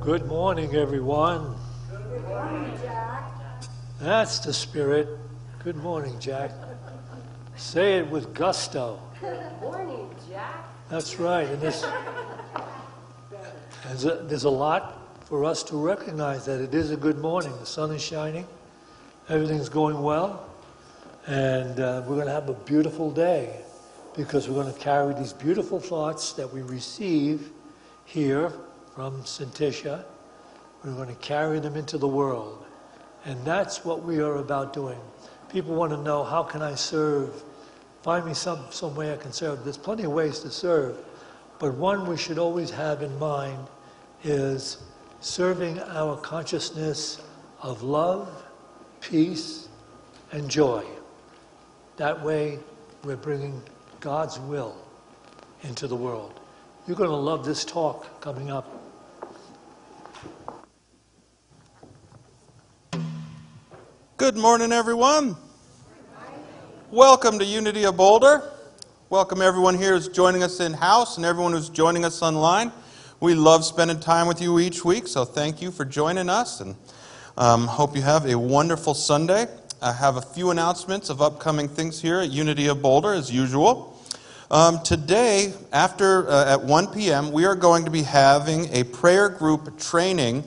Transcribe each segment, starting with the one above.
Good morning, everyone. Good morning, Jack. That's the spirit. Good morning, Jack. Say it with gusto. Good morning, Jack. That's right. And there's a lot for us to recognize that it is a good morning. The sun is shining. Everything's going well. And we're going to have a beautiful day because we're going to carry these beautiful thoughts that we receive here from Syntysche. We're going to carry them into the world. And that's what we are about doing. People want to know, how can I serve? Find me some way I can serve. There's plenty of ways to serve. But one we should always have in mind is serving our consciousness of love, peace, and joy. That way, we're bringing God's will into the world. You're going to love this talk coming up. Good morning, everyone. Welcome to Unity of Boulder. Welcome everyone here who's joining us in-house and everyone who's joining us online. We love spending time with you each week, so thank you for joining us, and hope you have a wonderful Sunday. I have a few announcements of upcoming things here at Unity of Boulder, as usual. Today, at 1 p.m., we are going to be having a prayer group training.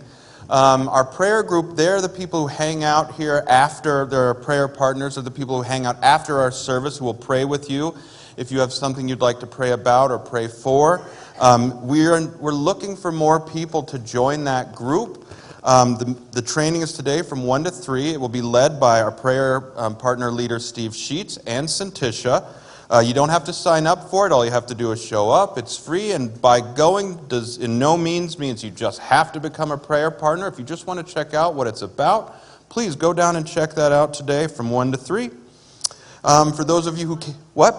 Our prayer group, they're the people who hang out here after, they're our prayer partners, are the people who hang out after our service who will pray with you if you have something you'd like to pray about or pray for. We're looking for more people to join that group. The training is today from 1 to 3. It will be led by our prayer partner leader, Steve Sheets, and Syntysche. You don't have to sign up for it. All you have to do is show up. It's free, and by going does in no means means you just have to become a prayer partner. If you just want to check out what it's about, please go down and check that out today from 1 to 3. For those of you who... What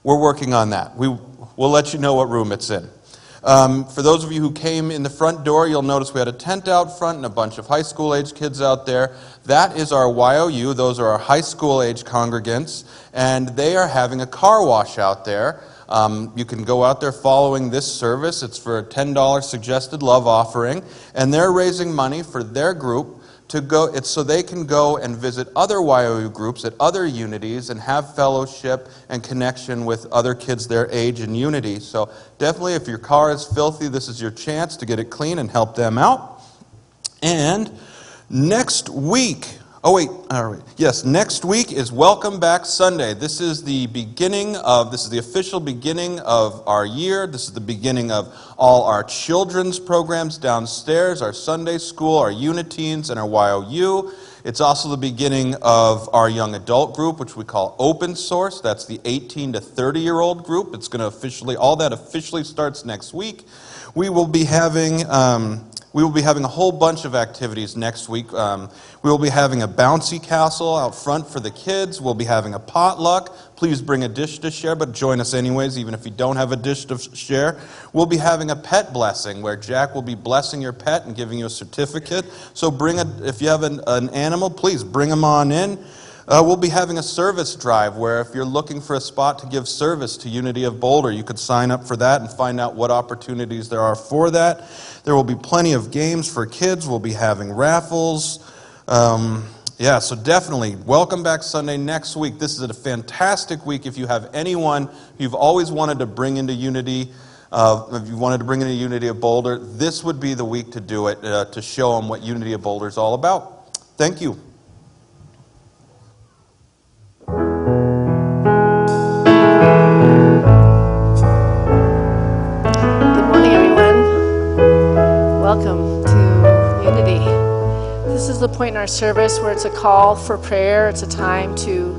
We're working on that. We'll let you know what room it's in. For those of you who came in the front door, you'll notice we had a tent out front and a bunch of high school age kids out there. That is our YOU. Those are our high school age congregants, and they are having a car wash out there. You can go out there following this service. It's for a $10 suggested love offering, and they're raising money for their group to go. It's so they can go and visit other YOU groups at other unities and have fellowship and connection with other kids their age in unity. So definitely, if your car is filthy, this is your chance to get it clean and help them out. And next week, next week is Welcome Back Sunday. This is the official beginning of our year. This is the beginning of all our children's programs downstairs, our Sunday school, our Uniteens, and our YOU. It's also the beginning of our young adult group, which we call Open Source. That's the 18 to 30-year-old group. It's going to all that officially starts next week. We will be having a whole bunch of activities next week. We will be having a bouncy castle out front for the kids. We'll be having a potluck. Please bring a dish to share, but join us anyways, even if you don't have a dish to share. We'll be having a pet blessing, where Jack will be blessing your pet and giving you a certificate. So if you have an animal, please bring them on in. We'll be having a service drive where if you're looking for a spot to give service to Unity of Boulder, you could sign up for that and find out what opportunities there are for that. There will be plenty of games for kids. We'll be having raffles. So definitely, Welcome Back Sunday next week. This is a fantastic week if you have anyone you've always wanted to bring into Unity. If you wanted to bring into Unity of Boulder, this would be the week to do it, to show them what Unity of Boulder is all about. Thank you. Welcome to Unity. This is the point in our service where it's a call for prayer. It's a time to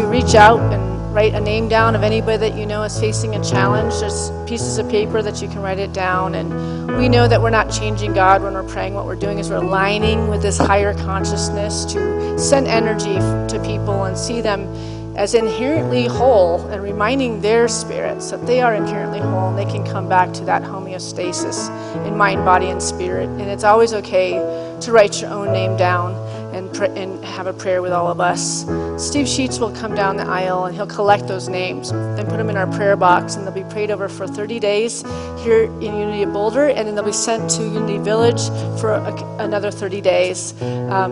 reach out and write a name down of anybody that you know is facing a challenge. There's pieces of paper that you can write it down. And we know that we're not changing God when we're praying. What we're doing is we're aligning with this higher consciousness to send energy to people and see them as inherently whole, and reminding their spirits that they are inherently whole and they can come back to that homeostasis in mind, body, and spirit. And it's always okay to write your own name down. and have a prayer with all of us. Steve Sheets will come down the aisle and he'll collect those names and put them in our prayer box, and they'll be prayed over for 30 days here in Unity at Boulder, and then they'll be sent to Unity Village for another 30 days,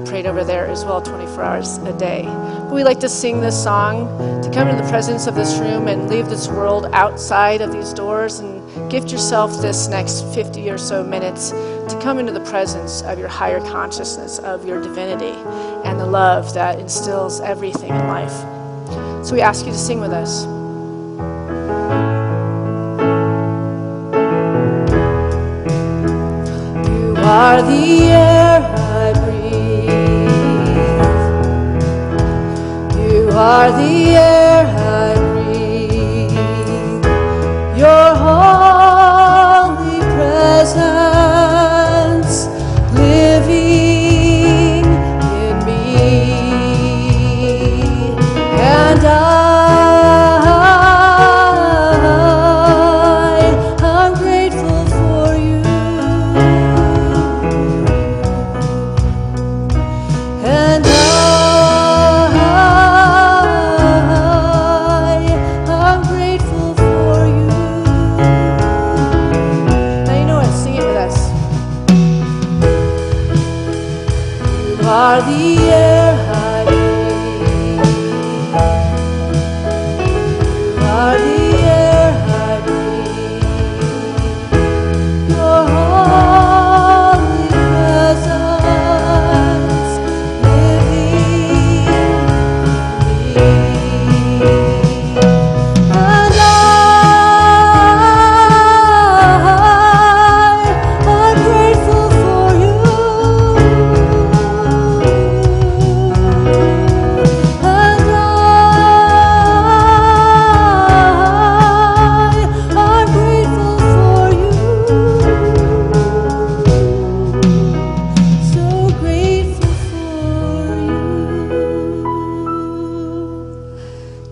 prayed over there as well, 24 hours a day. But we like to sing this song to come into the presence of this room and leave this world outside of these doors, and gift yourself this next 50 or so minutes to come into the presence of your higher consciousness, of your divinity, and the love that instills everything in life. So we ask you to sing with us. You are the air I breathe. You are the air I breathe. Your holy presence living in me, and I'm grateful for you, and I'm grateful for you. Now you know it, sing it with us. You are the air I breathe. You are the air I breathe. Your holy presence living in me, and I'm grateful for you, and I'm grateful for you, so grateful for you.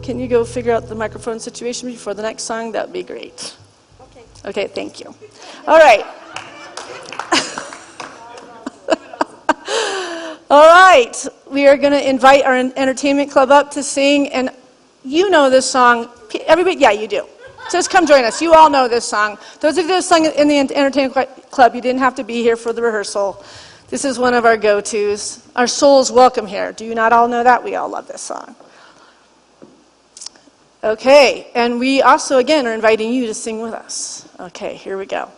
Can you go figure out the microphone situation before the next song? That would be great. Okay, thank you. All right. All right, we are going to invite our entertainment club up to sing, and you know this song. Everybody, yeah, you do. Just come join us. You all know this song. Those of you that sung in the entertainment club, you didn't have to be here for the rehearsal. This is one of our go-tos. Our soul's welcome here. Do you not all know that? We all love this song. Okay, and we also, again, are inviting you to sing with us. Okay, here we go.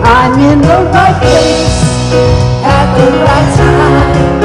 I'm in the right place at the right time.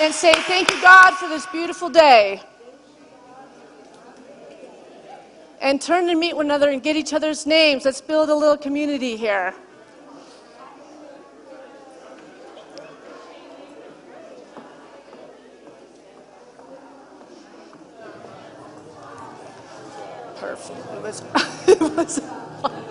and say, thank you, God, for this beautiful day. And turn to meet one another and get each other's names. Let's build a little community here. Perfect. It was fun.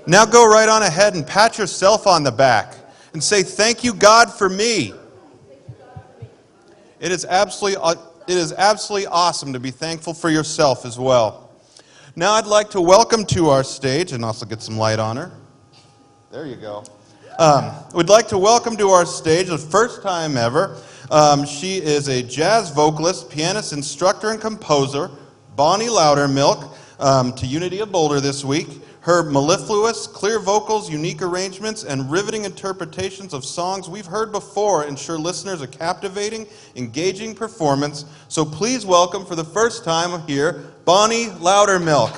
Now go right on ahead and pat yourself on the back and say, thank you, God, for me. It is absolutely awesome to be thankful for yourself as well. Now I'd like to welcome to our stage, and also get some light on her. There you go. We'd like to welcome to our stage, the first time ever, she is a jazz vocalist, pianist, instructor, and composer, Bonnie Loudermilk, to Unity of Boulder this week. Her mellifluous, clear vocals, unique arrangements, and riveting interpretations of songs we've heard before ensure listeners a captivating, engaging performance. So please welcome for the first time here, Bonnie Loudermilk.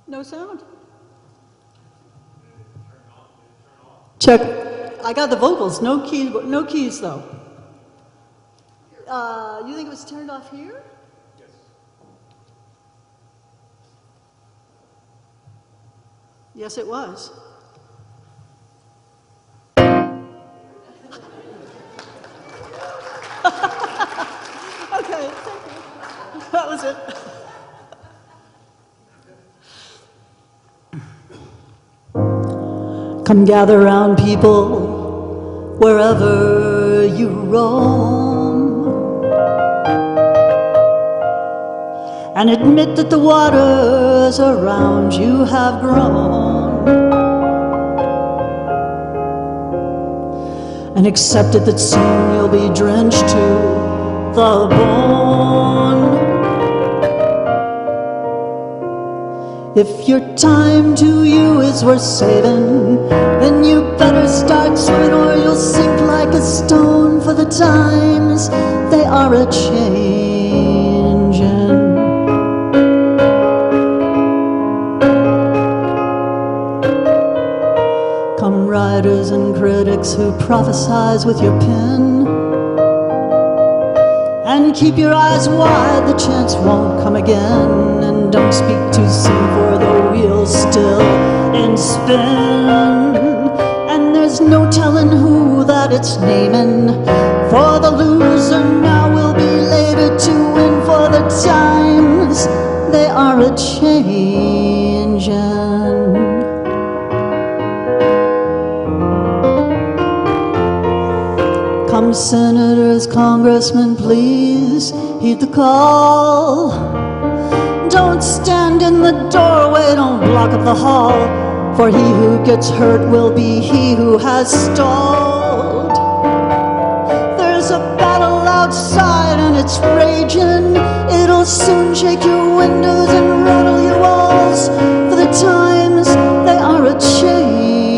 No sound? Check. I got the vocals, no keys though. You think it was turned off here? Yes. Yes, it was. Okay, thank you. That was it. Come gather round, people, wherever you roam, and admit that the waters around you have grown, and accept it that soon you'll be drenched to the bone. If your time to you is worth saving, then you better start swimming or you'll sink like a stone, for the times, they are a-changin'. Come writers and critics who prophesize with your pen, and keep your eyes wide, the chance won't come again. And don't speak too soon, for the wheel's still in spin. And there's no telling who that it's naming, for the loser now will be later to win, for the times, they are a-changin'. Come senators, congressmen, please heed the call. Don't stand in the doorway, don't block up the hall, for he who gets hurt will be he who has stalled. There's a battle outside and it's raging, it'll soon shake your windows and rattle your walls, for the times, they are a-changin'.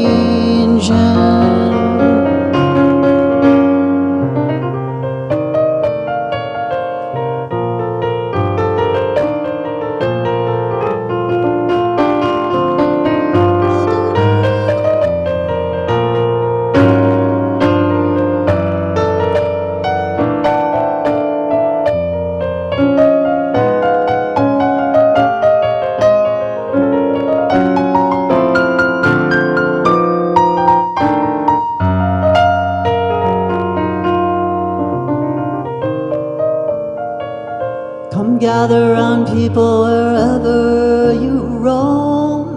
Gather round, people, wherever you roam,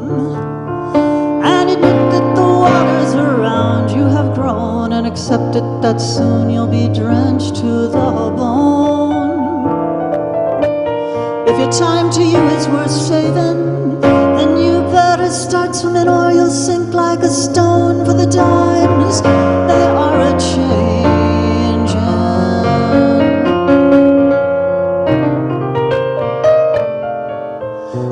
and admit that the waters around you have grown, and accept it that soon you'll be drenched to the bone. If your time to you is worth saving, then you a start swimming or you'll sink like a stone. For the times, they are a changing.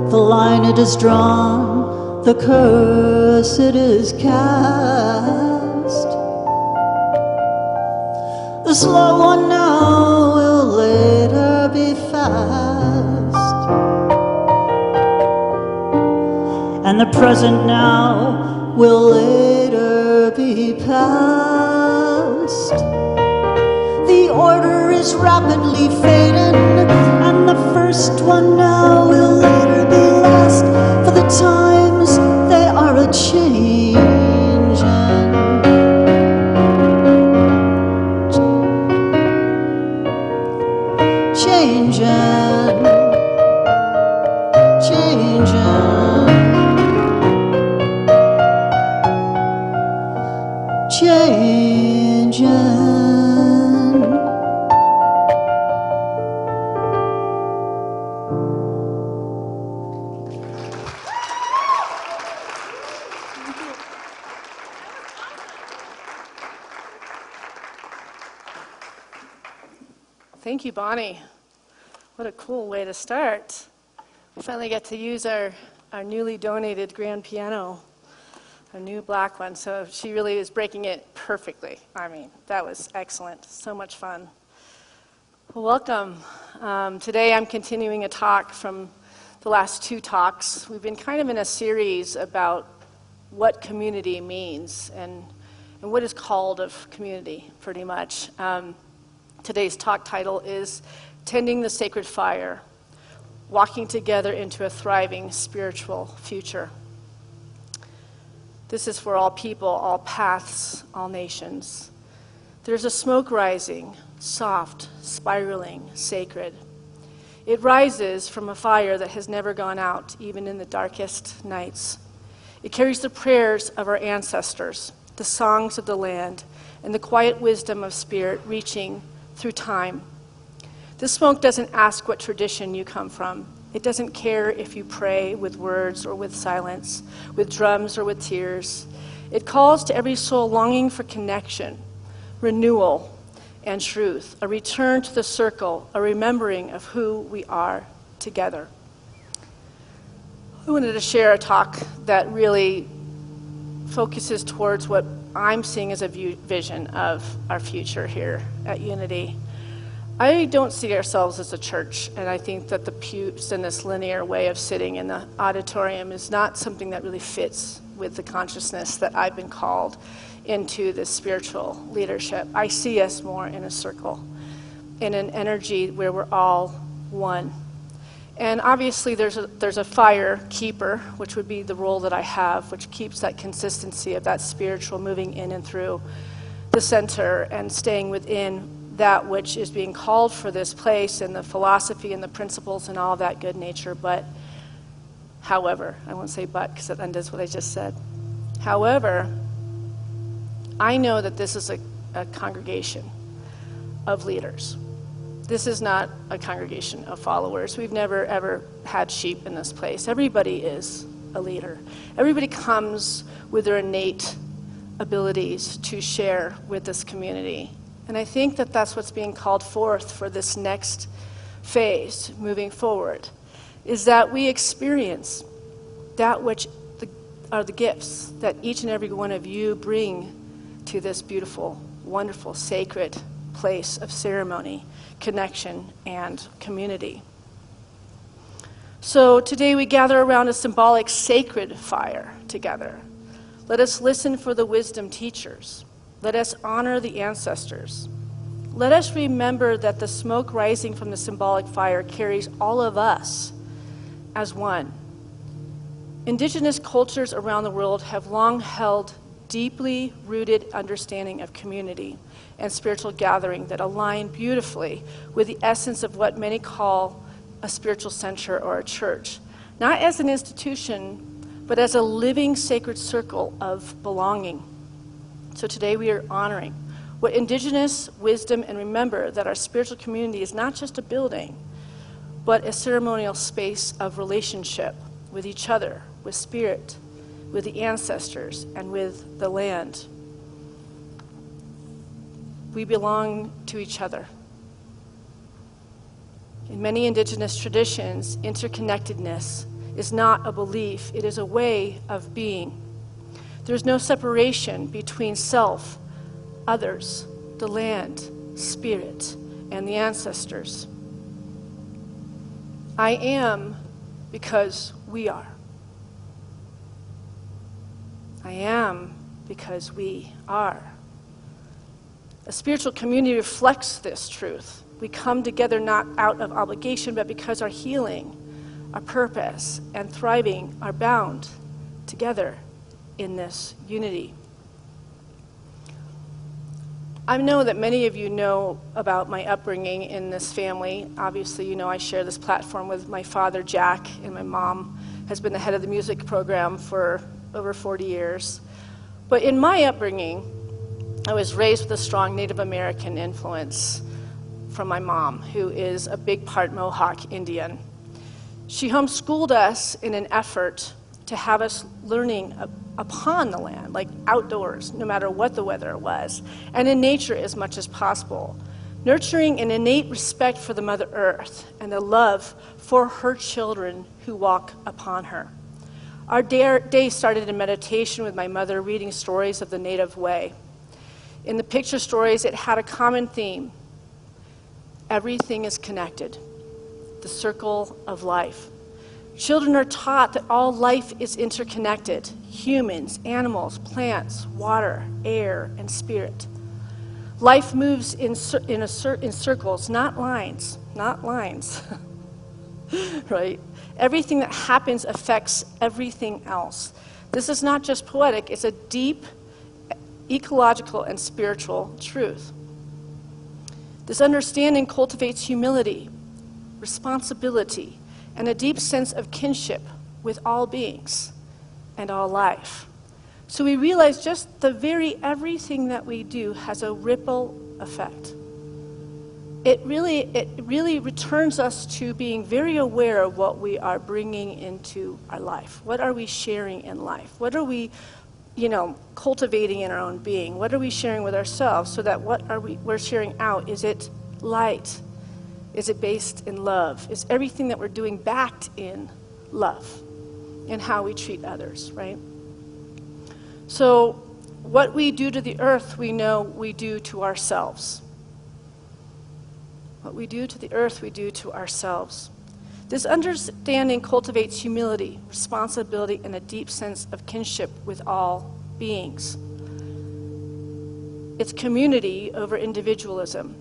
The line it is drawn, the curse it is cast. The slow one now will later be fast, and the present now will later be past. The order is rapidly fading, and the first one now will later be last. For the times, they are a changing. Changing. Changing. Changing. Thank you, Bonnie. What a cool way to start. We finally get to use our newly donated grand piano, a new black one. So she really is breaking it perfectly. I mean, that was excellent. So much fun. Well, welcome. Today I'm continuing a talk from the last two talks. We've been kind of in a series about what community means and what is called of community, pretty much. Today's talk title is Tending the Sacred Fire, Walking Together into a Thriving Spiritual Future. This is for all people, all paths, all nations. There's a smoke rising, soft, spiraling, sacred. It rises from a fire that has never gone out, even in the darkest nights. It carries the prayers of our ancestors, the songs of the land, and the quiet wisdom of spirit reaching through time. This smoke doesn't ask what tradition you come from. It doesn't care if you pray with words or with silence, with drums or with tears. It calls to every soul longing for connection, renewal, and truth, a return to the circle, a remembering of who we are together. I wanted to share a talk that really focuses towards what I'm seeing as a vision of our future here at Unity. I don't see ourselves as a church, and I think that the pews and this linear way of sitting in the auditorium is not something that really fits with the consciousness that I've been called into this spiritual leadership. I see us more in a circle, in an energy where we're all one. And obviously there's a fire keeper, which would be the role that I have, which keeps that consistency of that spiritual moving in and through the center and staying within that which is being called for this place and the philosophy and the principles and all of that good nature. But, however, I won't say but because that undoes what I just said. However, I know that this is a congregation of leaders. This is not a congregation of followers. We've never, ever had sheep in this place. Everybody is a leader. Everybody comes with their innate abilities to share with this community. And I think that that's what's being called forth for this next phase moving forward, is that we experience that which are the gifts that each and every one of you bring to this beautiful, wonderful, sacred place of ceremony, connection, and community. So today we gather around a symbolic sacred fire together. Let us listen for the wisdom teachers. Let us honor the ancestors. Let us remember that the smoke rising from the symbolic fire carries all of us as one. Indigenous cultures around the world have long held deeply rooted understanding of community and spiritual gathering that align beautifully with the essence of what many call a spiritual center or a church, not as an institution, but as a living sacred circle of belonging. So today we are honoring what indigenous wisdom and remember that our spiritual community is not just a building, but a ceremonial space of relationship with each other, with spirit, with the ancestors, and with the land. We belong to each other. In many indigenous traditions, interconnectedness is not a belief, it is a way of being. There's no separation between self, others, the land, spirit, and the ancestors. I am because we are. I am because we are. A spiritual community reflects this truth. We come together not out of obligation, but because our healing, our purpose, and thriving are bound together in this unity. I know that many of you know about my upbringing in this family. Obviously, you know I share this platform with my father, Jack, and my mom has been the head of the music program for over 40 years. But in my upbringing, I was raised with a strong Native American influence from my mom, who is a big part Mohawk Indian. She homeschooled us in an effort to have us learning upon the land, like outdoors, no matter what the weather was, and in nature as much as possible, nurturing an innate respect for the Mother Earth and a love for her children who walk upon her. Our day started in meditation with my mother reading stories of the Native way. In the picture stories, it had a common theme. Everything is connected. The circle of life. Children are taught that all life is interconnected. Humans, animals, plants, water, air, and spirit. Life moves in circles, not lines, right? Everything that happens affects everything else. This is not just poetic, it's a deep ecological and spiritual truth. This understanding cultivates humility, responsibility, and a deep sense of kinship with all beings and all life. So we realize just the very everything that we do has a ripple effect. It really returns us to being very aware of what we are bringing into our life. What are we sharing in life? What are we, cultivating in our own being? What are we sharing with ourselves so that we're sharing out? Is it light? Is it based in love? Is everything that we're doing backed in love and how we treat others, right? So what we do to the earth, we know we do to ourselves. What we do to the earth, we do to ourselves. This understanding cultivates humility, responsibility, and a deep sense of kinship with all beings. It's community over individualism.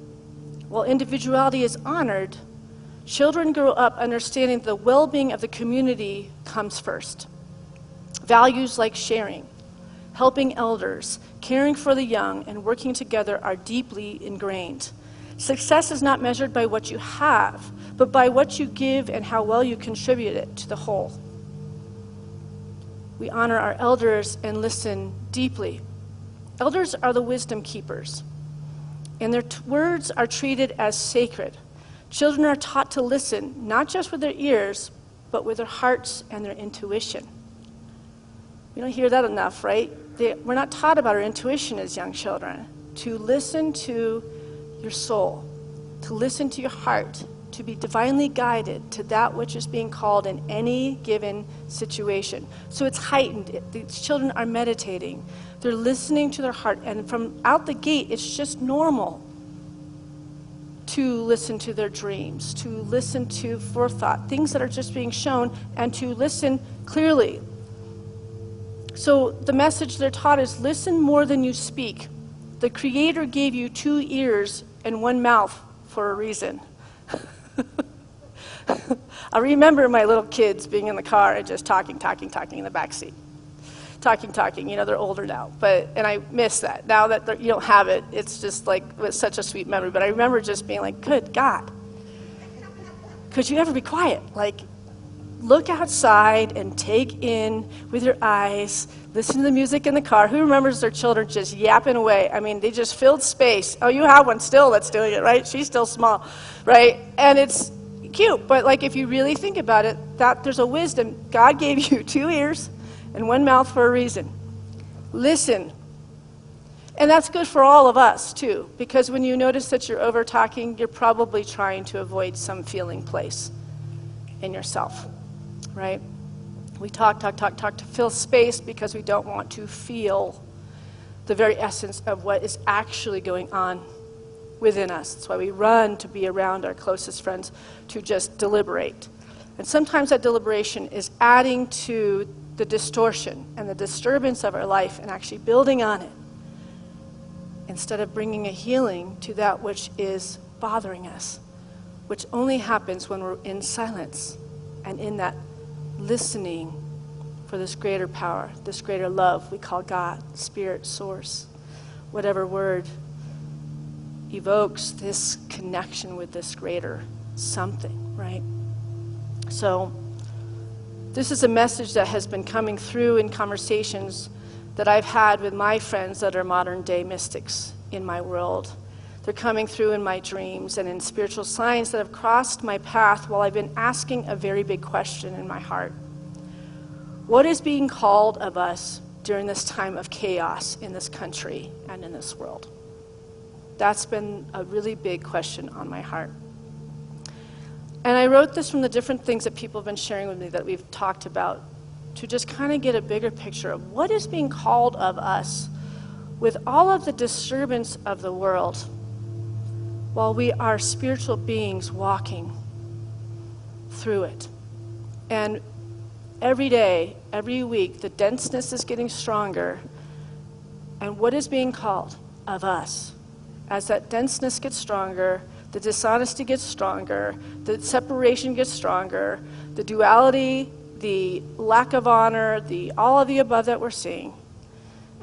While individuality is honored, children grow up understanding the well-being of the community comes first. Values like sharing, helping elders, caring for the young, and working together are deeply ingrained. Success is not measured by what you have, but by what you give and how well you contribute it to the whole. We honor our elders and listen deeply. Elders are the wisdom keepers, and their words are treated as sacred. Children are taught to listen, not just with their ears, but with their hearts and their intuition. We don't hear that enough, right? We're not taught about our intuition as young children. To listen to your soul, to listen to your heart, to be divinely guided to that which is being called in any given situation. So it's heightened. These children are meditating. They're listening to their heart, and from out the gate, it's just normal to listen to their dreams, to listen to forethought, things that are just being shown, and to listen clearly. So the message they're taught is listen more than you speak. The Creator gave you 2 ears and 1 mouth for a reason. I remember my little kids being in the car and just talking in the back seat. Talking. They're older now, and I miss that. Now that you don't have it, it's just like, it's such a sweet memory. But I remember just being like, good God, could you ever be quiet? Like, look outside and take in with your eyes, listen to the music in the car. Who remembers their children just yapping away? I mean, they just filled space. Oh, you have one still that's doing it, right? She's still small, right? And it's cute, but like if you really think about it, that there's a wisdom. God gave you 2 ears and one mouth for a reason. Listen. And that's good for all of us, too, because when you notice that you're over-talking, you're probably trying to avoid some feeling place in yourself, right? We talk to fill space because we don't want to feel the very essence of what is actually going on within us. That's why we run to be around our closest friends to just deliberate. And sometimes that deliberation is adding to the distortion and the disturbance of our life and actually building on it, instead of bringing a healing to that which is bothering us, which only happens when we're in silence and in that listening for this greater power, this greater love we call God, Spirit, Source, whatever word evokes this connection with this greater something, right? So this is a message that has been coming through in conversations that I've had with my friends that are modern day mystics in my world. They're coming through in my dreams and in spiritual signs that have crossed my path while I've been asking a very big question in my heart. What is being called of us during this time of chaos in this country and in this world? That's been a really big question on my heart. And I wrote this from the different things that people have been sharing with me that we've talked about, to just kind of get a bigger picture of what is being called of us with all of the disturbance of the world while we are spiritual beings walking through it. And every day, every week, the denseness is getting stronger. And what is being called of us? As that denseness gets stronger, the dishonesty gets stronger, the separation gets stronger, the duality, the lack of honor, all of the above that we're seeing.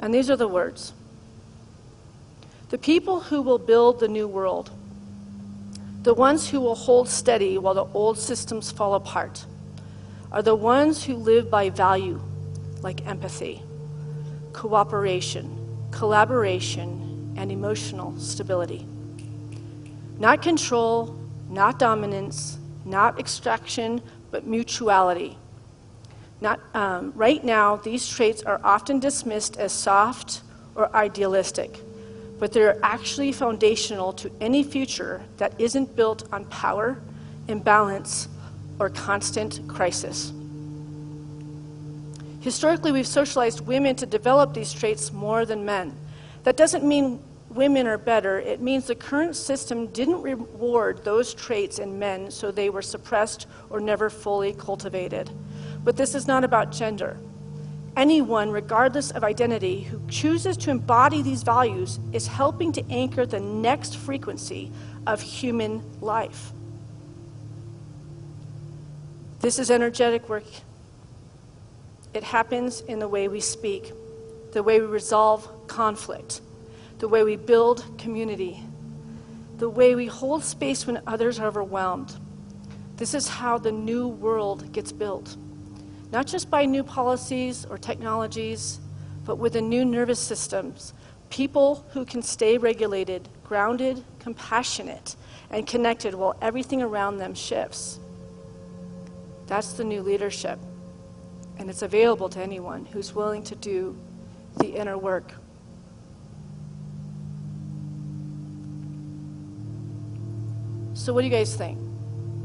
And these are the words. The people who will build the new world, the ones who will hold steady while the old systems fall apart, are the ones who live by value, like empathy, cooperation, collaboration, and emotional stability. Not control, not dominance, not extraction, but mutuality. Right now, these traits are often dismissed as soft or idealistic, but they're actually foundational to any future that isn't built on power, imbalance, or constant crisis. Historically, we've socialized women to develop these traits more than men. That doesn't mean women are better. It means the current system didn't reward those traits in men, so they were suppressed or never fully cultivated. But this is not about gender. Anyone, regardless of identity, who chooses to embody these values is helping to anchor the next frequency of human life. This is energetic work. It happens in the way we speak, the way we resolve conflict, the way we build community, the way we hold space when others are overwhelmed. This is how the new world gets built. Not just by new policies or technologies, but with the new nervous systems, people who can stay regulated, grounded, compassionate, and connected while everything around them shifts. That's the new leadership, and it's available to anyone who's willing to do the inner work. So what do you guys think?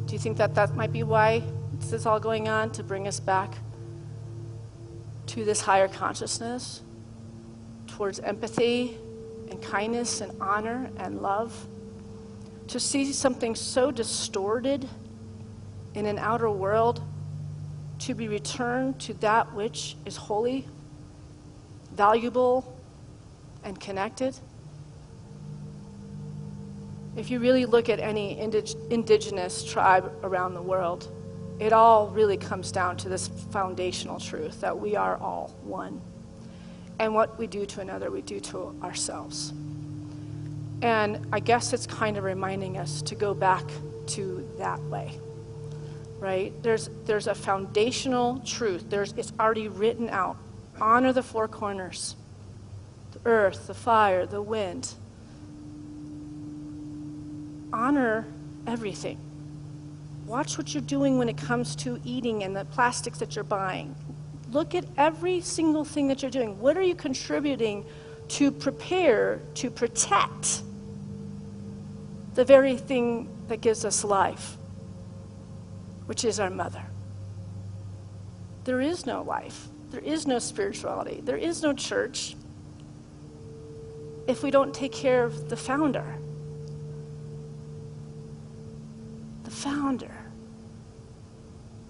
Do you think that that might be why this is all going on, to bring us back to this higher consciousness, towards empathy and kindness and honor and love? To see something so distorted in an outer world, to be returned to that which is holy, valuable, and connected? If you really look at any indigenous tribe around the world, it all really comes down to this foundational truth that we are all one. And what we do to another, we do to ourselves. And I guess it's kind of reminding us to go back to that way, right? There's a foundational truth. It's already written out. Honor the four corners: the earth, the fire, the wind. Honor everything. Watch what you're doing when it comes to eating and the plastics that you're buying. look at every single thing that you're doing. What are you contributing to prepare, to protect the very thing that gives us life, which is our mother? There is no life. There is no spirituality. There is no church if we don't take care of the founder. The founder.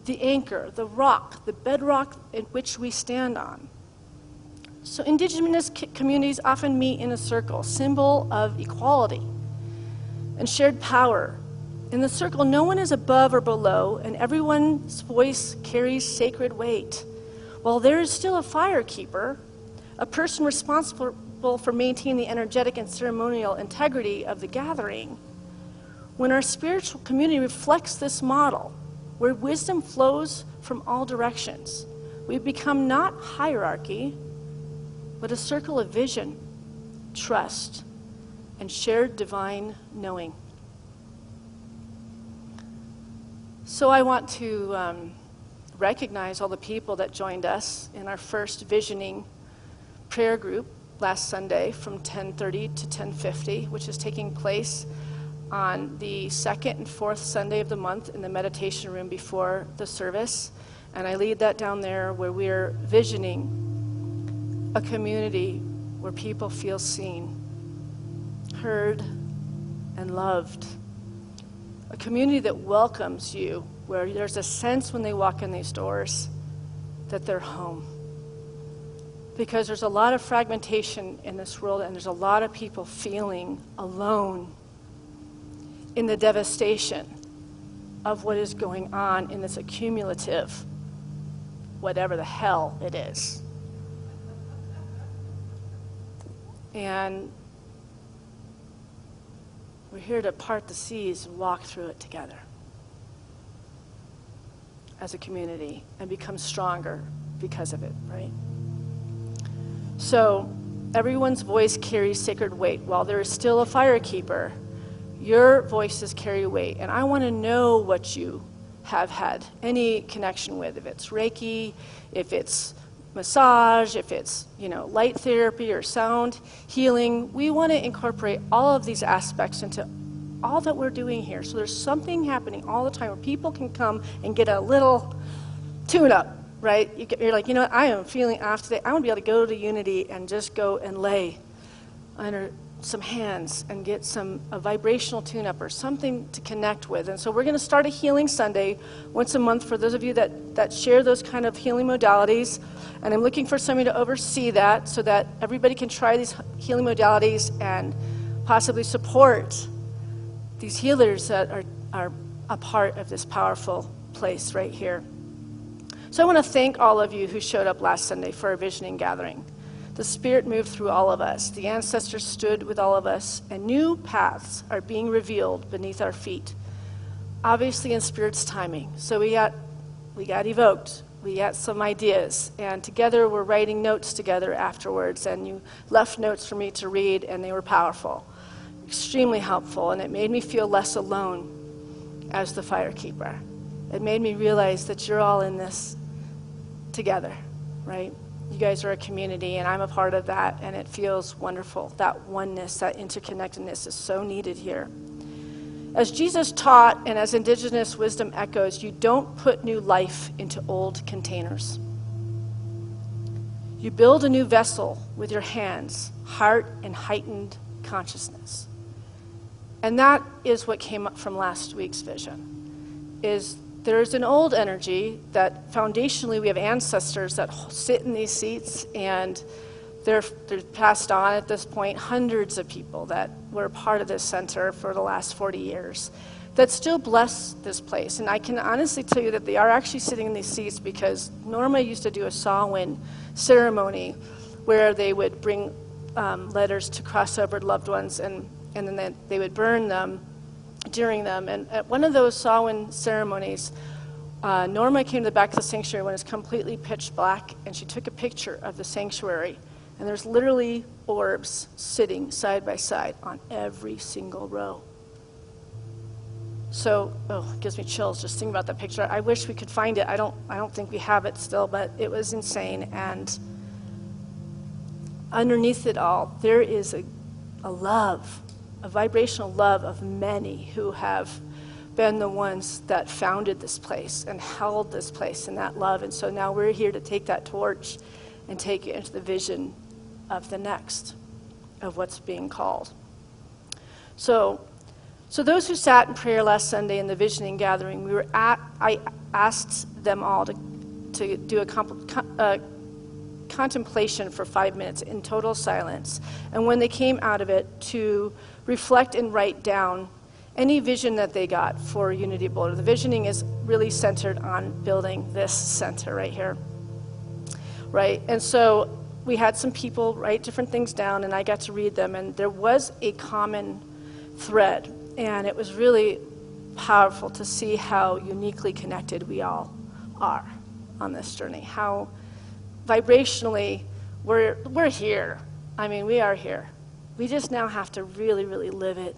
The anchor, the rock, the bedrock in which we stand on. So indigenous communities often meet in a circle, symbol of equality and shared power. In the circle, no one is above or below, and everyone's voice carries sacred weight. While there is still a fire keeper, a person responsible for maintaining the energetic and ceremonial integrity of the gathering, when our spiritual community reflects this model, where wisdom flows from all directions, we become not hierarchy, but a circle of vision, trust, and shared divine knowing. So I want to recognize all the people that joined us in our first visioning prayer group last Sunday from 10:30 to 10:50, which is taking place on the second and fourth Sunday of the month in the meditation room before the service. And I lead that down there where we're visioning a community where people feel seen, heard, and loved. A community that welcomes you, where there's a sense when they walk in these doors that they're home. Because there's a lot of fragmentation in this world, and there's a lot of people feeling alone in the devastation of what is going on in this accumulative, whatever the hell it is. And we're here to part the seas and walk through it together as a community and become stronger because of it, right? So everyone's voice carries sacred weight. While there is still a fire keeper, your voices carry weight. And I want to know what you have had any connection with, if it's Reiki, if it's massage, if it's, light therapy or sound healing. We want to incorporate all of these aspects into all that we're doing here. So there's something happening all the time where people can come and get a little tune-up, right? You're like, what, I am feeling off today. I want to be able to go to Unity and just go and lay under some hands and get a vibrational tune-up or something to connect with. And so we're going to start a Healing Sunday once a month for those of you that share those kind of healing modalities. And I'm looking for somebody to oversee that so that everybody can try these healing modalities and possibly support these healers that are a part of this powerful place right here. So I want to thank all of you who showed up last Sunday for our visioning gathering. The Spirit moved through all of us. The ancestors stood with all of us, and new paths are being revealed beneath our feet, obviously in Spirit's timing. So we got evoked. We got some ideas, and together we're writing notes together afterwards, and you left notes for me to read, and they were powerful, extremely helpful, and it made me feel less alone as the fire keeper. It made me realize that you're all in this together, right? You guys are a community, and I'm a part of that, and it feels wonderful. That oneness, that interconnectedness is so needed here. As Jesus taught, and as indigenous wisdom echoes, you don't put new life into old containers. You build a new vessel with your hands, heart, and heightened consciousness. And that is what came up from last week's vision, is there's an old energy that foundationally we have ancestors that sit in these seats, and they're passed on at this point, hundreds of people that were part of this center for the last 40 years that still bless this place. And I can honestly tell you that they are actually sitting in these seats because Norma used to do a Samhain ceremony where they would bring letters to crossover loved ones, and then they would burn them during them. And at one of those Samhain ceremonies, Norma came to the back of the sanctuary when it was completely pitch black, and she took a picture of the sanctuary. And there's literally orbs sitting side by side on every single row. So, it gives me chills just thinking about that picture. I wish we could find it. I don't think we have it still, but it was insane. And underneath it all, there is a love, a vibrational love of many who have been the ones that founded this place and held this place in that love. And so now we're here to take that torch and take it into the vision of the next, of what's being called. So those who sat in prayer last Sunday in the visioning gathering, I asked them all to do a contemplation for 5 minutes in total silence. And when they came out of it, to reflect and write down any vision that they got for Unity Boulder. The visioning is really centered on building this center right here, right? And so we had some people write different things down, and I got to read them, and there was a common thread, and it was really powerful to see how uniquely connected we all are on this journey, how vibrationally we're here. I mean, we are here. We just now have to really, really live it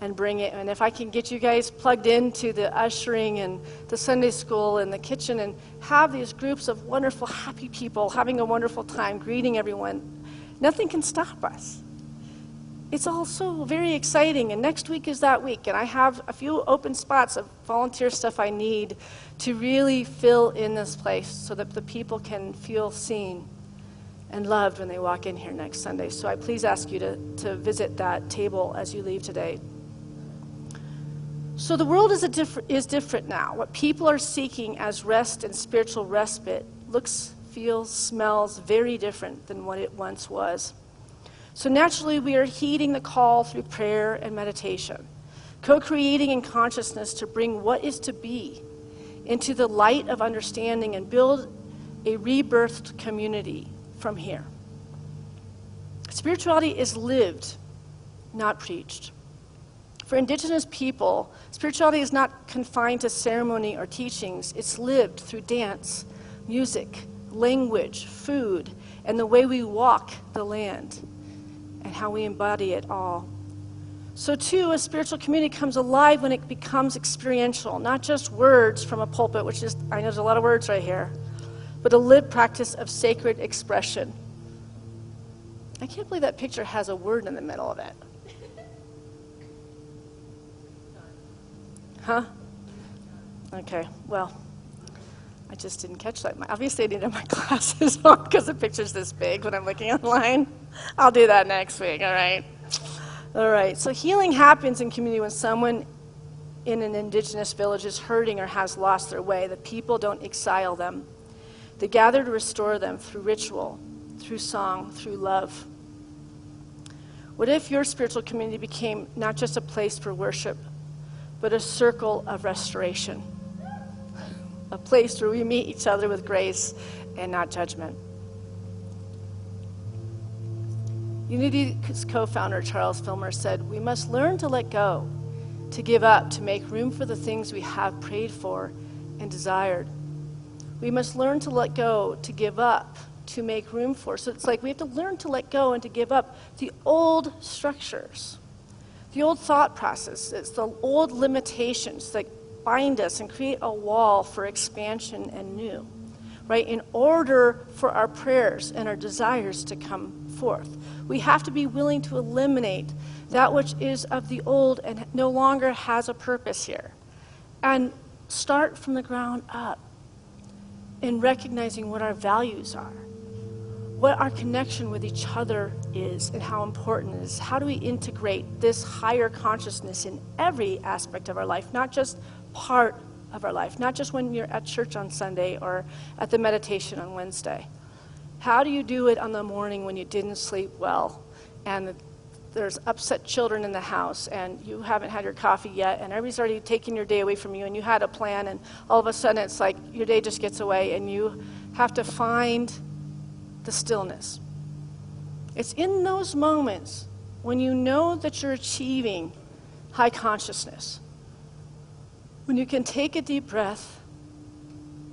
and bring it. And if I can get you guys plugged into the ushering and the Sunday school and the kitchen and have these groups of wonderful, happy people having a wonderful time, greeting everyone, nothing can stop us. It's all so very exciting, and next week is that week, and I have a few open spots of volunteer stuff I need to really fill in this place so that the people can feel seen and loved when they walk in here next Sunday. So I please ask you to visit that table as you leave today. So the world is different now. What people are seeking as rest and spiritual respite looks, feels, smells very different than what it once was. So naturally, we are heeding the call through prayer and meditation, co-creating in consciousness to bring what is to be into the light of understanding and build a rebirthed community from here. Spirituality is lived, not preached. For Indigenous people, spirituality is not confined to ceremony or teachings. It's lived through dance, music, language, food, and the way we walk the land and how we embody it all. So too, a spiritual community comes alive when it becomes experiential, not just words from a pulpit, which is, I know there's a lot of words right here, but a lived practice of sacred expression. I can't believe that picture has a word in the middle of it. Huh? Okay, well, I just didn't catch that. Obviously, I didn't have my glasses on because the picture's this big when I'm looking online. I'll do that next week, all right? All right, so healing happens in community when someone in an Indigenous village is hurting or has lost their way. The people don't exile them. They gather to restore them through ritual, through song, through love. What if your spiritual community became not just a place for worship, but a circle of restoration, a place where we meet each other with grace and not judgment? Unity's co-founder, Charles Filmer, said, "We must learn to let go, to give up, to make room for the things we have prayed for and desired. We must learn to let go, to give up, to make room for." So it's like we have to learn to let go and to give up the old structures, the old thought processes, the old limitations that bind us and create a wall for expansion and new, right? In order for our prayers and our desires to come forth, we have to be willing to eliminate that which is of the old and no longer has a purpose here, and start from the ground up in recognizing what our values are, what our connection with each other is, and how important it is. How do we integrate this higher consciousness in every aspect of our life, not just part of our life, not just when you're at church on Sunday or at the meditation on Wednesday? How do you do it on the morning when you didn't sleep well and there's upset children in the house and you haven't had your coffee yet and everybody's already taking your day away from you and you had a plan and all of a sudden it's like your day just gets away and you have to find the stillness? It's in those moments when you know that you're achieving high consciousness, when you can take a deep breath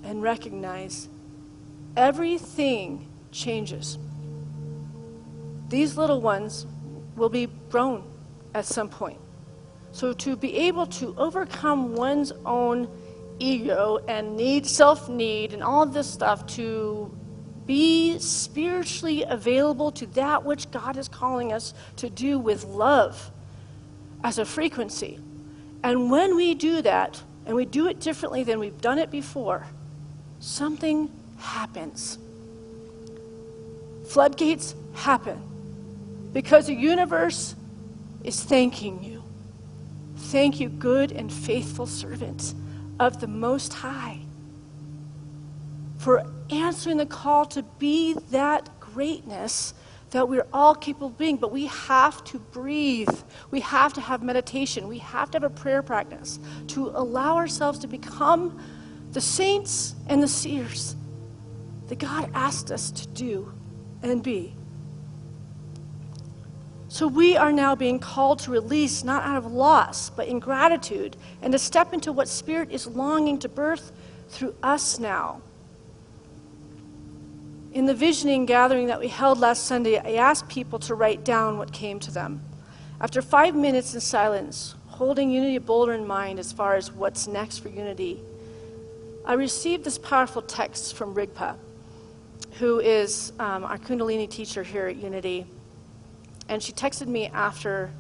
and recognize everything changes. These little ones will be grown at some point. So to be able to overcome one's own ego and self-need and all of this stuff, to be spiritually available to that which God is calling us to do with love as a frequency. And when we do that, and we do it differently than we've done it before, something happens. Floodgates happen because the universe is thanking you. Thank you, good and faithful servants of the Most High, for answering the call to be that greatness that we're all capable of being. But we have to breathe. We have to have meditation. We have to have a prayer practice to allow ourselves to become the saints and the seers that God asked us to do and be. So we are now being called to release, not out of loss, but in gratitude, and to step into what Spirit is longing to birth through us now. In the visioning gathering that we held last Sunday, I asked people to write down what came to them. After 5 minutes in silence, holding Unity of Boulder in mind as far as what's next for Unity, I received this powerful text from Rigpa, who is our Kundalini teacher here at Unity. And she texted me after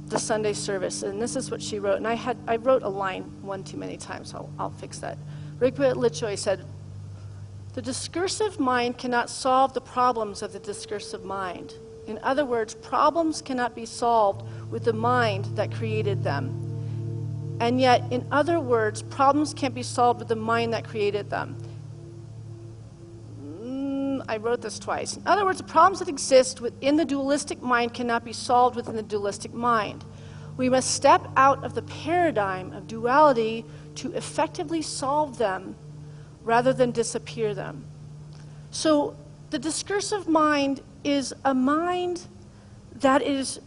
the Sunday service, and this is what she wrote. And I wrote a line one too many times, so I'll fix that. Rigpa Lichoy said, "The discursive mind cannot solve the problems of the discursive mind. In other words, problems cannot be solved with the mind that created them. And yet, in other words, problems can't be solved with the mind that created them." I wrote this twice. In other words, the problems that exist within the dualistic mind cannot be solved within the dualistic mind. We must step out of the paradigm of duality to effectively solve them rather than disappear them. So the discursive mind is a mind that it's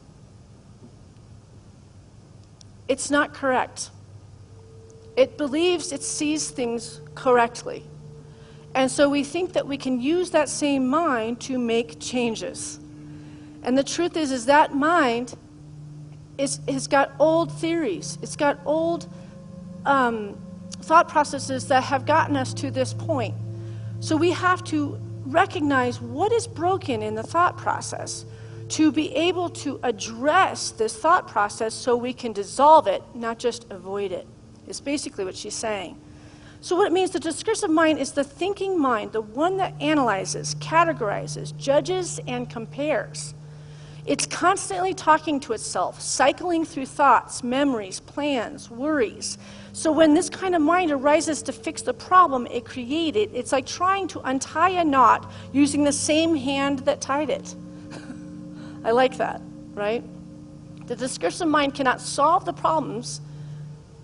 not correct. It believes it sees things correctly. And so we think that we can use that same mind to make changes. And the truth is that mind has got old theories. It's got old thought processes that have gotten us to this point. So we have to recognize what is broken in the thought process to be able to address this thought process so we can dissolve it, not just avoid it, is basically what she's saying. So what it means, the discursive mind is the thinking mind, the one that analyzes, categorizes, judges, and compares. It's constantly talking to itself, cycling through thoughts, memories, plans, worries. So when this kind of mind arises to fix the problem it created, it's like trying to untie a knot using the same hand that tied it. I like that, right? The discursive mind cannot solve the problems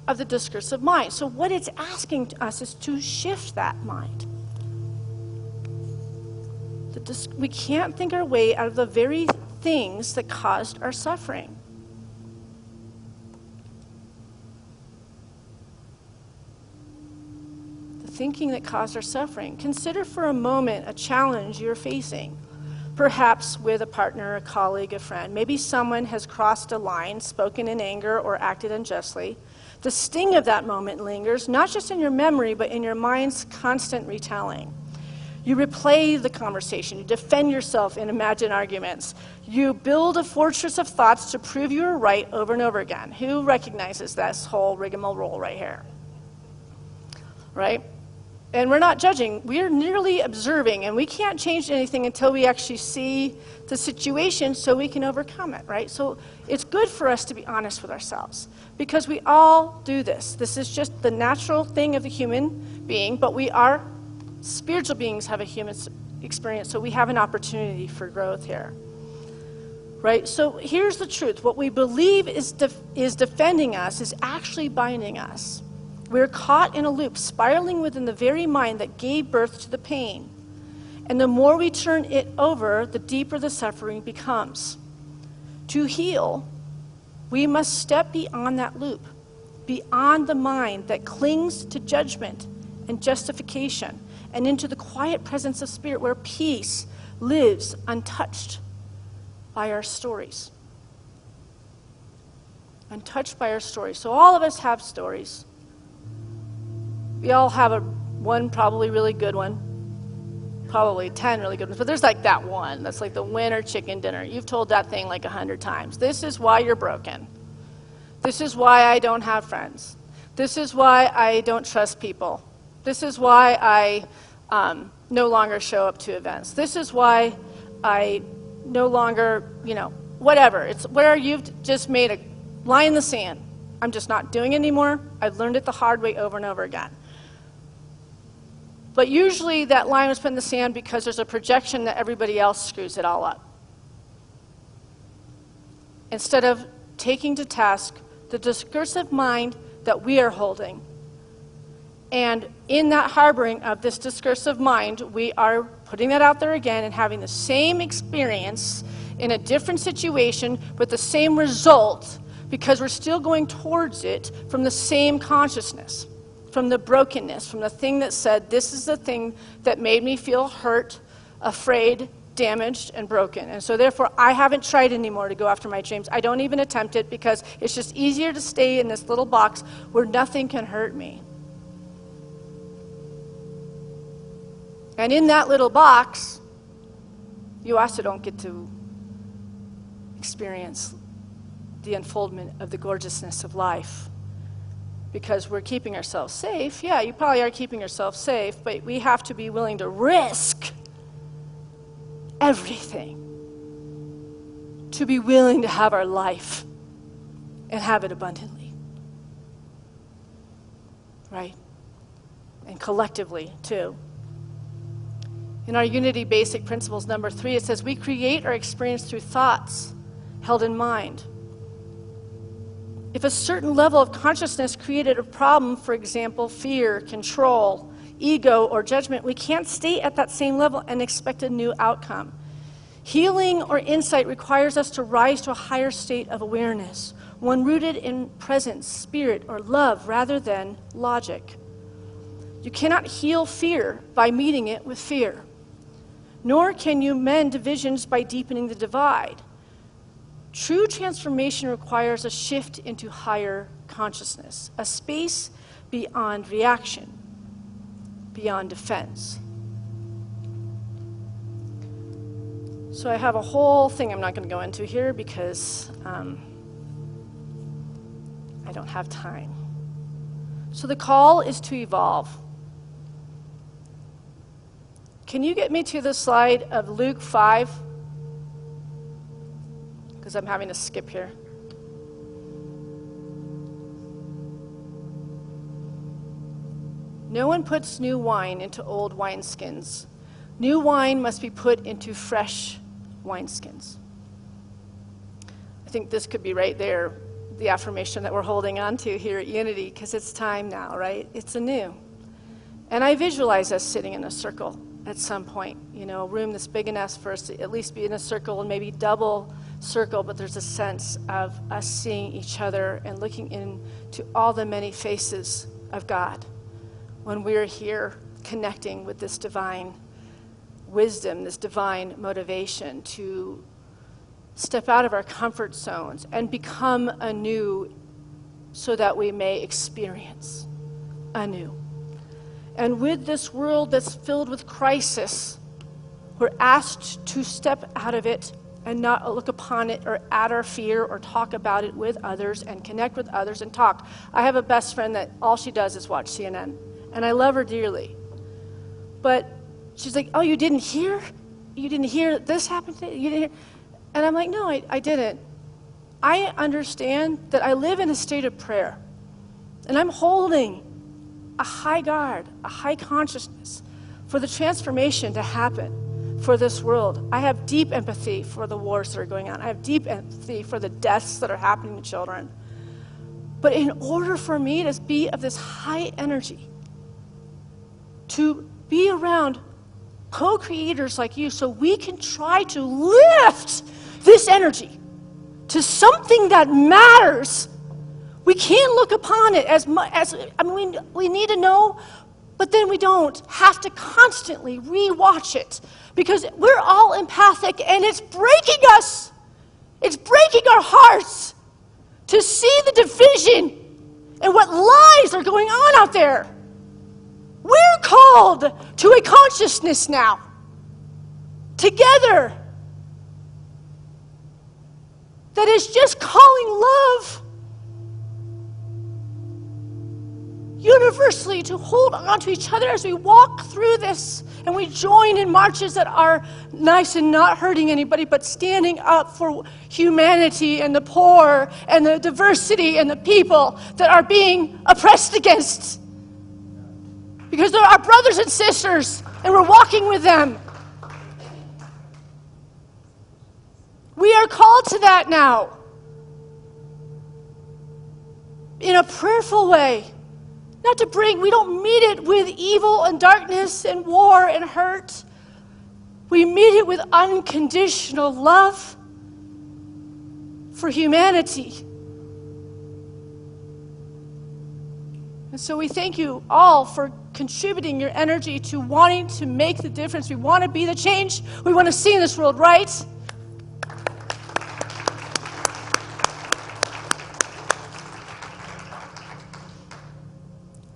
of the discursive mind. So what it's asking us is to shift that mind. We can't think our way out of the very things that caused our suffering. The thinking that caused our suffering. Consider for a moment a challenge you're facing. Perhaps with a partner, a colleague, a friend. Maybe someone has crossed a line, spoken in anger, or acted unjustly. The sting of that moment lingers, not just in your memory, but in your mind's constant retelling. You replay the conversation. You defend yourself in imagined arguments. You build a fortress of thoughts to prove you are right over and over again. Who recognizes this whole rigmarole right here? Right? And we're not judging. We're merely observing, and we can't change anything until we actually see the situation so we can overcome it, right? So it's good for us to be honest with ourselves because we all do this. This is just the natural thing of the human being, but we are spiritual beings, have a human experience, so we have an opportunity for growth here, right? So here's the truth. What we believe is defending us is actually binding us. We're caught in a loop, spiraling within the very mind that gave birth to the pain. And the more we turn it over, the deeper the suffering becomes. To heal, we must step beyond that loop, beyond the mind that clings to judgment and justification, and into the quiet presence of spirit where peace lives untouched by our stories. and touched by our stories. So all of us have stories. We all have one probably really good one, probably 10 really good ones, but there's like that one that's like the winner chicken dinner. You've told that thing like 100 times. This is why you're broken. This is why I don't have friends. This is why I don't trust people. This is why I no longer show up to events. This is why I no longer, whatever. It's where you've just made a line in the sand. I'm just not doing it anymore. I've learned it the hard way over and over again. But usually that line was put in the sand because there's a projection that everybody else screws it all up. Instead of taking to task the discursive mind that we are holding. And in that harboring of this discursive mind, we are putting that out there again and having the same experience in a different situation with the same result, because we're still going towards it from the same consciousness, from the brokenness, from the thing that said, this is the thing that made me feel hurt, afraid, damaged, and broken. And so therefore, I haven't tried anymore to go after my dreams. I don't even attempt it because it's just easier to stay in this little box where nothing can hurt me. And in that little box, you also don't get to experience the unfoldment of the gorgeousness of life. Because we're keeping ourselves safe. Yeah, you probably are keeping yourself safe, but we have to be willing to risk everything to be willing to have our life and have it abundantly. Right? And collectively, too. In our Unity Basic Principles, number 3, it says, we create our experience through thoughts held in mind. If a certain level of consciousness created a problem, for example, fear, control, ego, or judgment, we can't stay at that same level and expect a new outcome. Healing or insight requires us to rise to a higher state of awareness, one rooted in presence, spirit, or love rather than logic. You cannot heal fear by meeting it with fear, nor can you mend divisions by deepening the divide. True transformation requires a shift into higher consciousness, a space beyond reaction, beyond defense. So I have a whole thing I'm not going to go into here because I don't have time. So the call is to evolve. Can you get me to the slide of Luke 5? Because I'm having to skip here. No one puts new wine into old wineskins. New wine must be put into fresh wineskins. I think this could be right there, the affirmation that we're holding on to here at Unity, because it's time now, right? It's anew. And I visualize us sitting in a circle at some point, a room that's big enough for us to at least be in a circle and maybe double circle, but there's a sense of us seeing each other and looking into all the many faces of God when we're here connecting with this divine wisdom, this divine motivation to step out of our comfort zones and become anew so that we may experience anew. And with this world that's filled with crisis, we're asked to step out of it and not look upon it or add our fear or talk about it with others and connect with others and talk. I have a best friend that all she does is watch CNN, and I love her dearly. But she's like, oh, you didn't hear? You didn't hear this happened today? You didn't hear? And I'm like, no, I didn't. I understand that I live in a state of prayer, and I'm holding a high guard, a high consciousness for the transformation to happen for this world. I have deep empathy for the wars that are going on. I have deep empathy for the deaths that are happening to children. But in order for me to be of this high energy, to be around co-creators like you so we can try to lift this energy to something that matters, we can't look upon it as much as, we need to know, but then we don't have to constantly re-watch it because we're all empathic and it's breaking us. It's breaking our hearts to see the division and what lies are going on out there. We're called to a consciousness now, together, that is just calling love universally to hold on to each other as we walk through this and we join in marches that are nice and not hurting anybody, but standing up for humanity and the poor and the diversity and the people that are being oppressed against. Because they're our brothers and sisters and we're walking with them. We are called to that now. In a prayerful way. Not to bring, we don't meet it with evil and darkness and war and hurt. We meet it with unconditional love for humanity. And so we thank you all for contributing your energy to wanting to make the difference. We want to be the change we want to see in this world, right?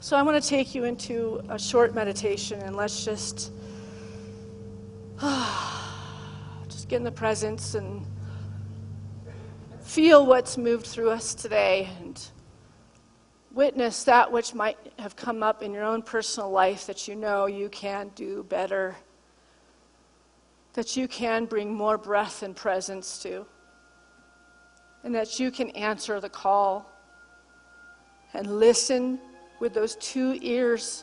So I want to take you into a short meditation, and let's just get in the presence and feel what's moved through us today and witness that which might have come up in your own personal life that you know you can do better, that you can bring more breath and presence to, and that you can answer the call and listen with those two ears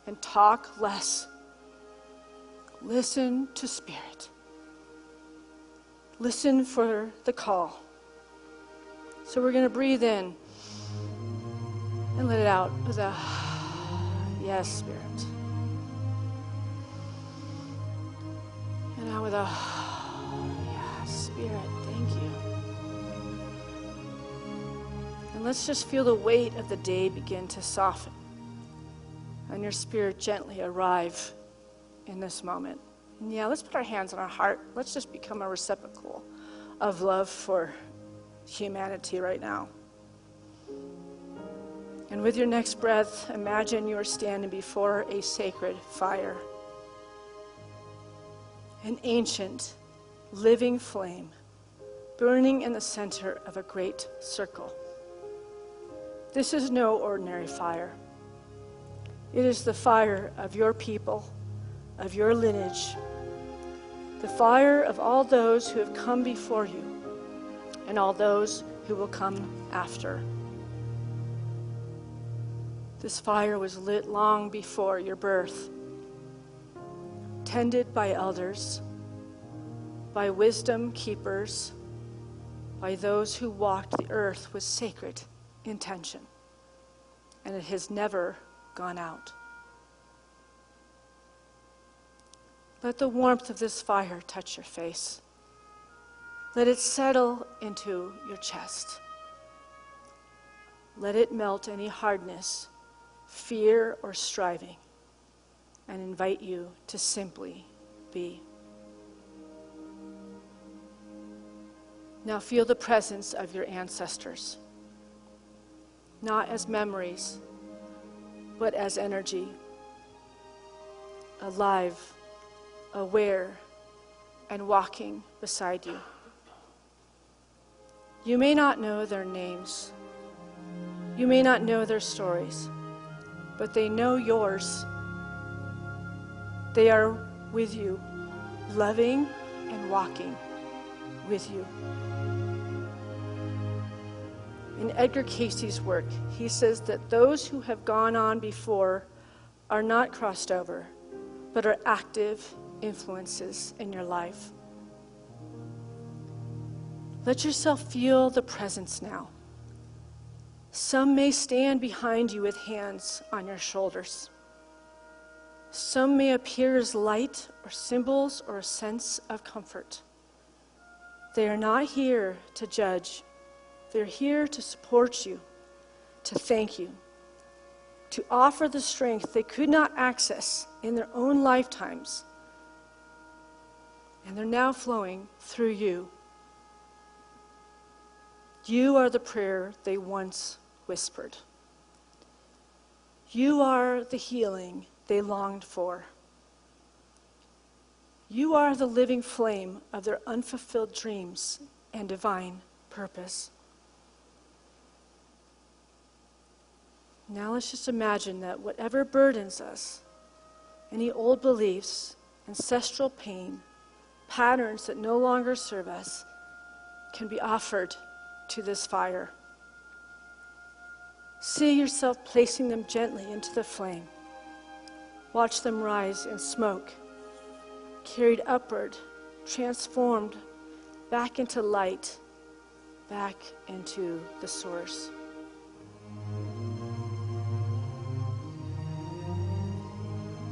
and talk less. Listen to Spirit. Listen for the call. So we're going to breathe in and let it out with a yes, Spirit. And out with a yes, Spirit. Thank you. And let's just feel the weight of the day begin to soften and your spirit gently arrive in this moment. And yeah, let's put our hands on our heart. Let's just become a receptacle of love for humanity right now. And with your next breath, imagine you are standing before a sacred fire, an ancient, living flame burning in the center of a great circle. This is no ordinary fire. It is the fire of your people, of your lineage, the fire of all those who have come before you and all those who will come after. This fire was lit long before your birth, tended by elders, by wisdom keepers, by those who walked the earth with sacred intention, and it has never gone out. Let the warmth of this fire touch your face. Let it settle into your chest. Let it melt any hardness, fear, or striving, and invite you to simply be. Now feel the presence of your ancestors, not as memories, but as energy, alive, aware, and walking beside you. You may not know their names. You may not know their stories, but they know yours. They are with you, loving and walking with you. In Edgar Casey's work, he says that those who have gone on before are not crossed over, but are active influences in your life. Let yourself feel the presence now. Some may stand behind you with hands on your shoulders. Some may appear as light or symbols or a sense of comfort. They are not here to judge. They're here to support you, to thank you, to offer the strength they could not access in their own lifetimes. And they're now flowing through you. You are the prayer they once whispered. You are the healing they longed for. You are the living flame of their unfulfilled dreams and divine purpose. Now let's just imagine that whatever burdens us, any old beliefs, ancestral pain, patterns that no longer serve us, can be offered to this fire. See yourself placing them gently into the flame. Watch them rise in smoke, carried upward, transformed back into light, back into the source.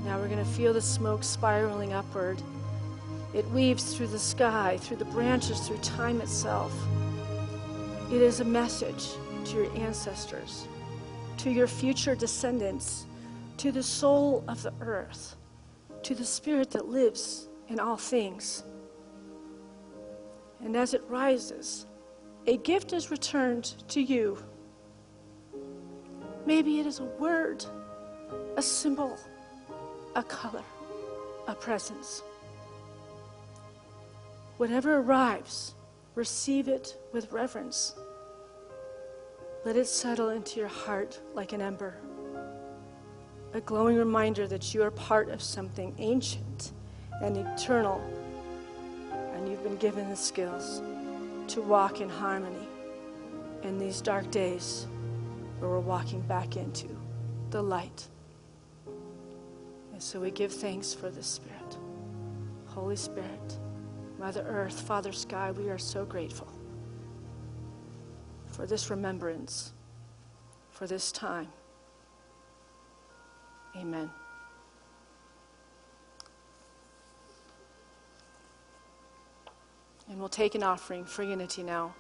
Now we're going to feel the smoke spiraling upward. It weaves through the sky, through the branches, through time itself. It is a message to your ancestors, to your future descendants, to the soul of the earth, to the spirit that lives in all things. And as it rises, a gift is returned to you. Maybe it is a word, a symbol, a color, a presence. Whatever arrives, receive it with reverence. Let it settle into your heart like an ember, a glowing reminder that you are part of something ancient and eternal, and you've been given the skills to walk in harmony in these dark days where we're walking back into the light. And so we give thanks for the Spirit. Holy Spirit, Mother Earth, Father Sky, we are so grateful for this remembrance, for this time. Amen. And we'll take an offering for unity now.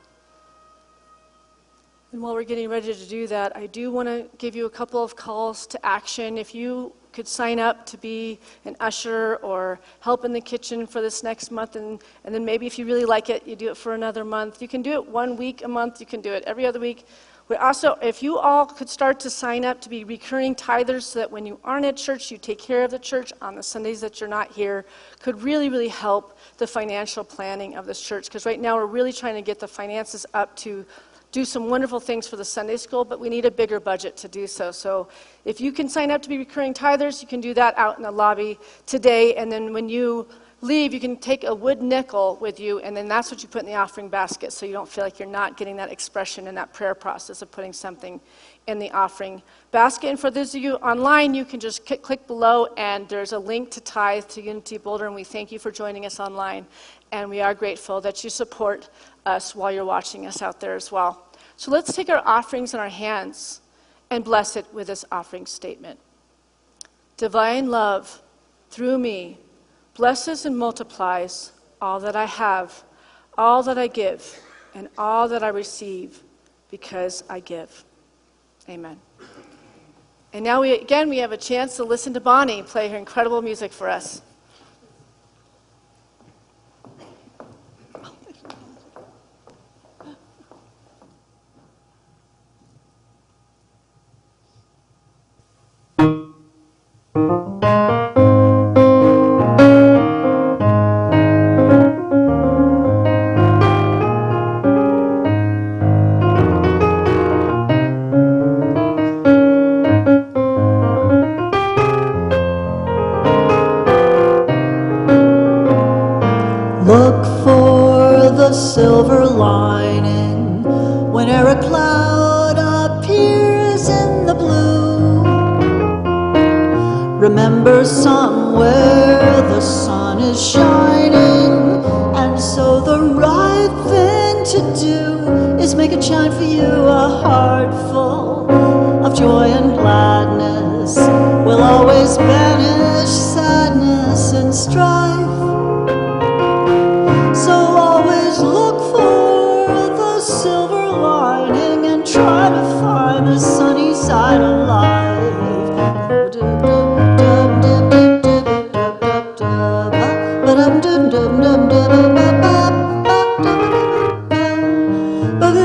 And while we're getting ready to do that, I do want to give you a couple of calls to action. If you could sign up to be an usher or help in the kitchen for this next month, and then maybe if you really like it, you do it for another month. You can do it 1 week a month. You can do it every other week. We also, if you all could start to sign up to be recurring tithers so that when you aren't at church, you take care of the church on the Sundays that you're not here, could really, really help the financial planning of this church. Because right now we're really trying to get the finances up to do some wonderful things for the Sunday school, but we need a bigger budget to do so. So if you can sign up to be recurring tithers, you can do that out in the lobby today. And then when you leave, you can take a wood nickel with you, and then that's what you put in the offering basket, so you don't feel like you're not getting that expression in that prayer process of putting something in the offering basket. And for those of you online, you can just click below, and there's a link to tithe to Unity Boulder, and we thank you for joining us online. And we are grateful that you support us while you're watching us out there as well. So let's take our offerings in our hands and bless it with this offering statement. Divine love, through me, blesses and multiplies all that I have, all that I give, and all that I receive, because I give. Amen. And now we have a chance to listen to Bonnie play her incredible music for us. Look for the silver lining whenever a cloud appears in the blue. Remember somewhere the sun is shining, and so the right thing to do is make a chant for you. A heart full of joy and gladness will always banish sadness and strife. So always look for the silver lining and try to find the sunny side of life. But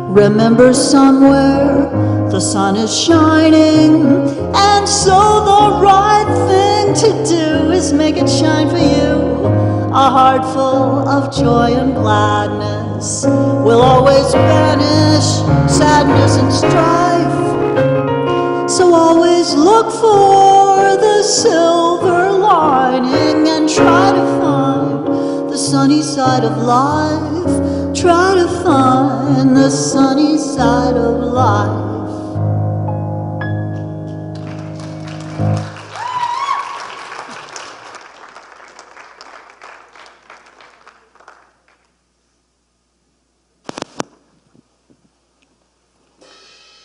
Remember, somewhere the sun is shining, and so the right thing to do is make it shine for you. A heart full of joy and gladness will always banish sadness and strife. So always look for the silver lining and try to find the sunny side of life. Try to find the sunny side of life.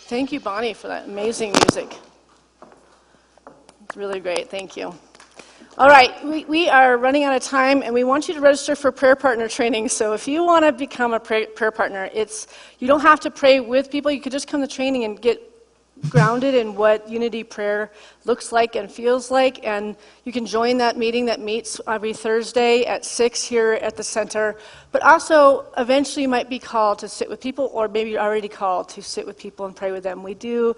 Thank you, Bonnie, for that amazing music. It's really great. Thank you. All right, we are running out of time, and we want you to register for prayer partner training. So if you want to become a prayer partner, you don't have to pray with people. You could just come to training and get grounded in what unity prayer looks like and feels like. And you can join that meeting that meets every Thursday at 6 here at the center. But also, eventually you might be called to sit with people, or maybe you're already called to sit with people and pray with them. We do.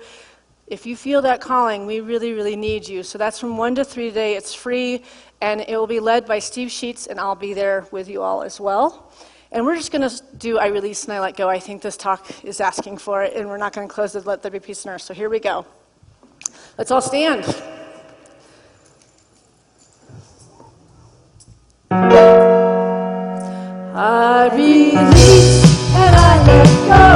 If you feel that calling, we really, really need you. So that's from 1 to 3 today. It's free, and it will be led by Steve Sheets, and I'll be there with you all as well. And we're just going to do I Release and I Let Go. I think this talk is asking for it, and we're not going to close with Let There Be Peace on Earth. So here we go. Let's all stand. I release and I let go.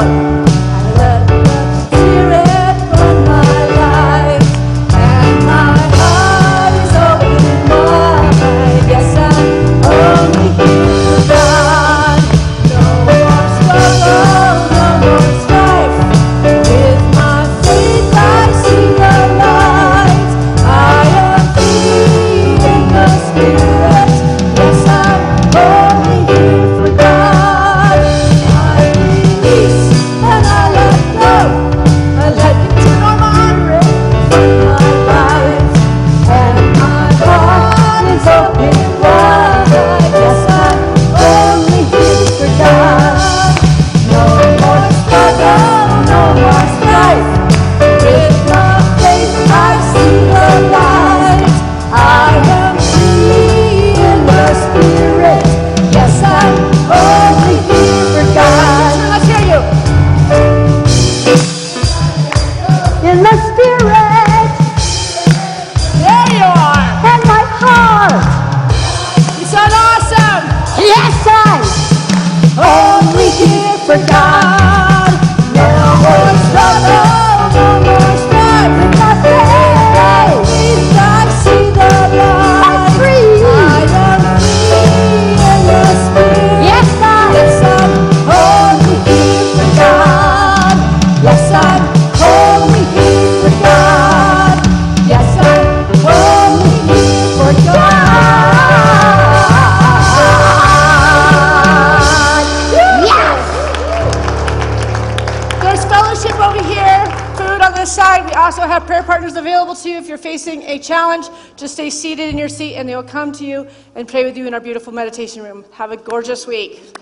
I let the Spirit run my life, and my heart is open wide. Yes, I'm only here for God. No more struggle, no more strife. With my faith I see the light. I am free in the Spirit. Yes, I'm only here for God. I release and I let go. I let eternal moderate run my life, and my heart is open wide. Yes, I'm only here for God. No more struggle, no more strife. With my faith I see the light. I am free in the Spirit. Yes, I'm only here for God. Let's hear you. In the Spirit. There you are. And my heart. You sound awesome. Yes, I'm only here for God. No more struggle, no more strife. With my faith I see the light. I'm free. I am free in the Spirit. Yes, I'm only here for God. Yes, I'm only here for God. Yes, I'm only here for God. Yes! There's fellowship over here, food on this side. We also have prayer partners available to you if you're facing a challenge. Just stay seated in your seat, and they'll come to you and pray with you in our beautiful meditation room. Have a gorgeous week.